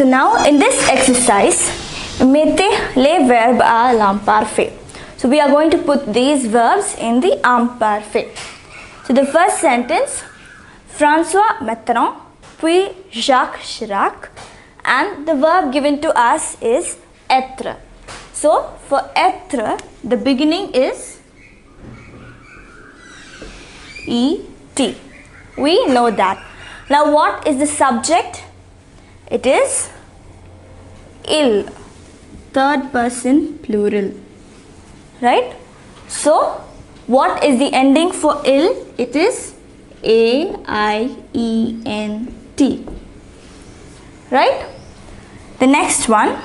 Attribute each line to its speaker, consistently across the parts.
Speaker 1: So now in this exercise, mettez les verbes à l'imparfait. So we are going to put these verbs in the imperfect. So the first sentence, François Mitterrand, puis Jacques Chirac, and the verb given to us is être. So for être, the beginning is et. We know that. Now what is the subject? It is il, third person plural, right? So what is the ending for il? It is A-I-E-N-T, right? The next one,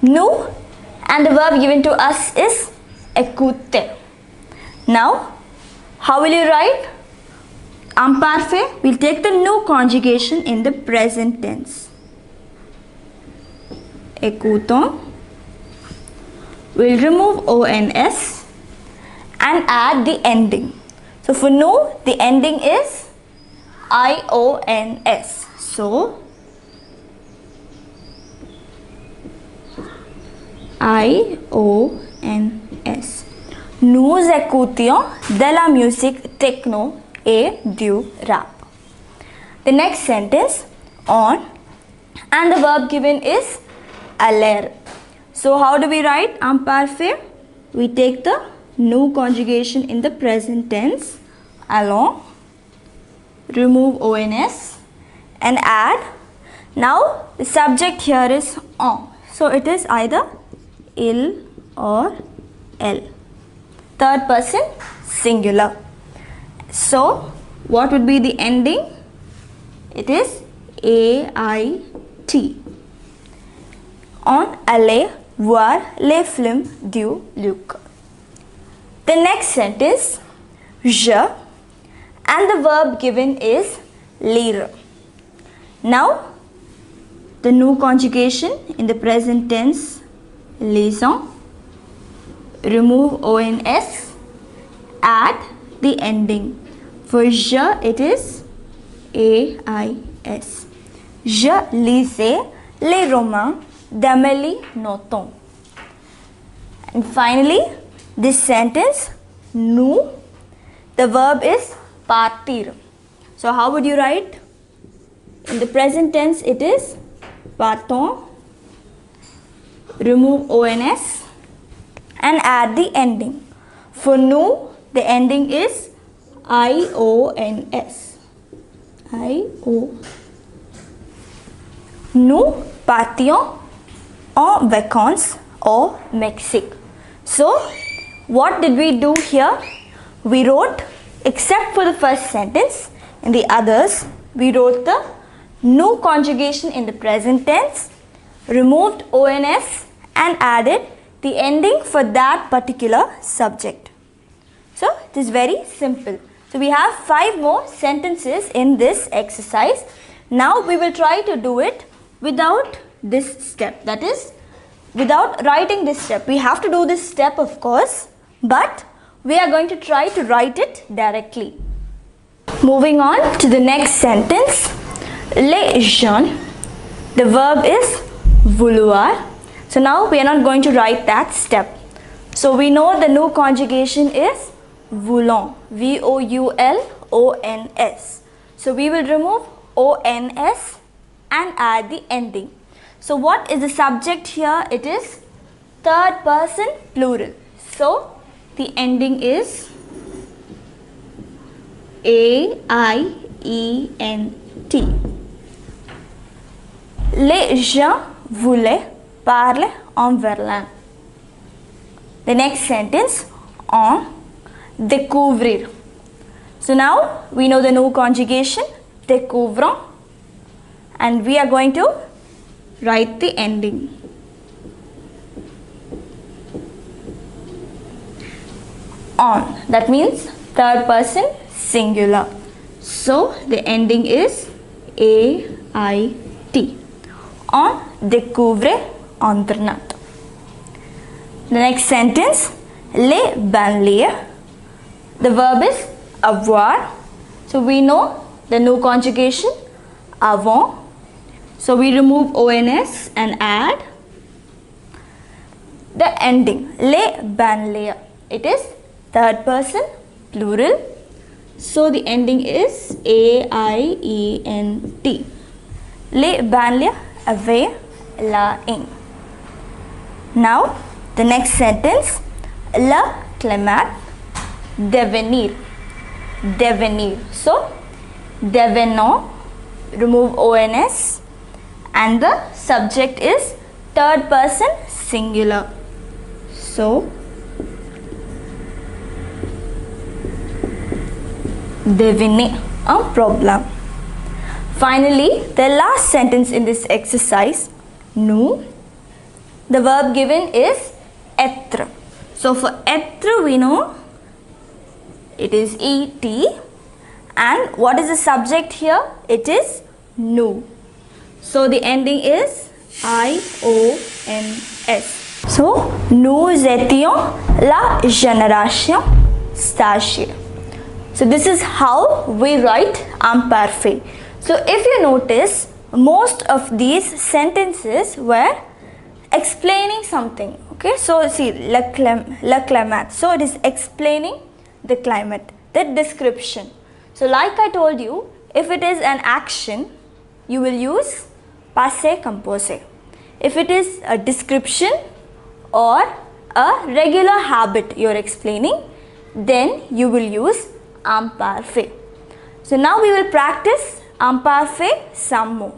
Speaker 1: nous, and the verb given to us is écouter. Now how will you write? Imparfait, we'll take the nous conjugation in the present tense. Écoutons. We'll remove ONS and add the ending. So for nous, the ending is IONS. So IONS. Nous écoutions de la musique techno et du rap. The next sentence, on, and the verb given is aller. So how do we write imparfait? We take the nous conjugation in the present tense, allons, remove ONS and add. Now the subject here is on. So it is either il or elle. Third person singular. So what would be the ending? It is AIT. On aller voir les films du Luc. The next sentence, je, and the verb given is lire. Now the nous conjugation in the present tense, lisons, remove ONS, add the ending. For je, it is AIS. Je lisais les romans d'Amélie Nothomb. And finally, this sentence, nous, the verb is partir. So how would you write? In the present tense, it is partons, remove ONS and add the ending. For nous, the ending is IONS. Nous partions en vacances au Mexique. So what did we do here? We wrote, except for the first sentence, in the others we wrote the nous conjugation in the present tense, removed ONS and added the ending for that particular subject. So it is very simple. So we have 5 more sentences in this exercise. Now we will try to do it without this step, that is without writing this step. We have to do this step of course, but we are going to try to write it directly. Moving on to the next sentence, les jeunes, the verb is vouloir. So now we are not going to write that step. So we know the nous conjugation is voulons, VOULONS. So we will remove ONS and add the ending. So what is the subject here? It is third person plural. So the ending is AIENT. Les gens voulaient parler en verlan. The next sentence, en découvrir. So now we know the nous conjugation, découvrons, and we are going to write the ending. On, that means third person singular. So the ending is AIT. On découvre internet. The next sentence, les banlieues. The verb is avoir. So we know the nous conjugation, avant, So we remove ONS and add the ending. Les banlieues. It is third person plural. So the ending is AIENT. Les banlieues avaient la haine. Now the next sentence. Le climat devenir. Devenir. So devenant, remove ONS, and the subject is third person singular. So devenir a problem. Finally, the last sentence in this exercise, nous, the verb given is être. So for être we know it is ET, and what is the subject here? It is nous. So the ending is IONS. So nous étions la génération stagiaire. So this is how we write imparfait. So if you notice, most of these sentences were explaining something. Okay, so see, le climat. So it is explaining the climate, the description. So like I told you, if it is an action, you will use passé composé. If it is a description or a regular habit you are explaining, then you will use imparfait. So now we will practice imparfait some more.